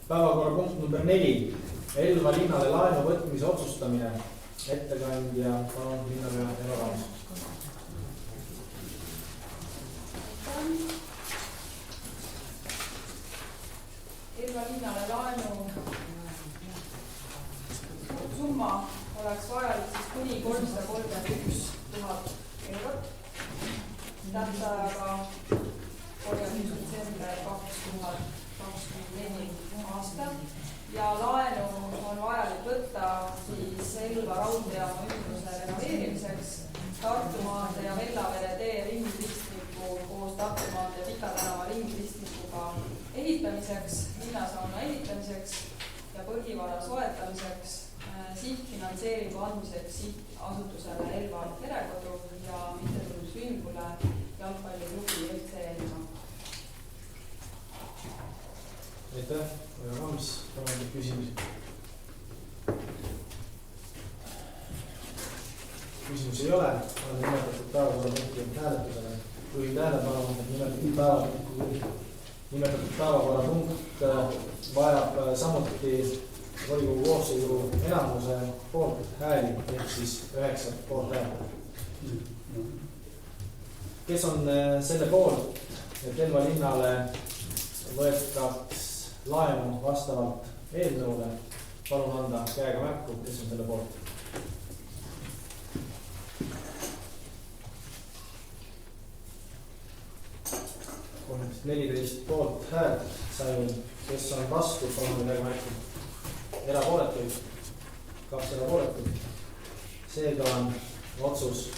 Päevakorrapunkt number 4. Elva linnale laenu võtmise otsustamine. Ettekandja palun linnapea Eno Rams. Elva linnale laenu summa oleks vajalik siis kuni 331 000 eurot. Tähtajaga 31. detsember 2024 aasta ja laenu on vajalik võtta siis Elva raudteejaama ümbruse renoveerimiseks, Tartu maantee ja Vellavere tee ringristmiku koos Tartu maantee Pika tänava ringristmikuga ehitamiseks, linnasauna ehitamiseks ja põhivara soetamiseks, sihtfinantseeringu andmiseks sihtasutusele Elva perekodu ja mittetulundusühingule jalgpalliklubi FC Elva. Aitäh, Rams, palun küsimusi. Küsimusi ei ole, olen nimetatud päevakorrapunkti hääletusele. Juhin tähelepanu, et nimetatud päevakorrapunkt vajab samuti volikogu koosseisu enamuse poolt hääli, ehk siis 9 poolt hääli. Kes on selle poolt, et Elva linnale võetaks laenu vastavalt eelnõule, palun anda käega märku, kes on selle poolt. 14 poolt häält sai, kes on vastu, palun käega märku. Erapooletuid, 2 erapooletuid. Seega on otsus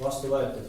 vastu võetud.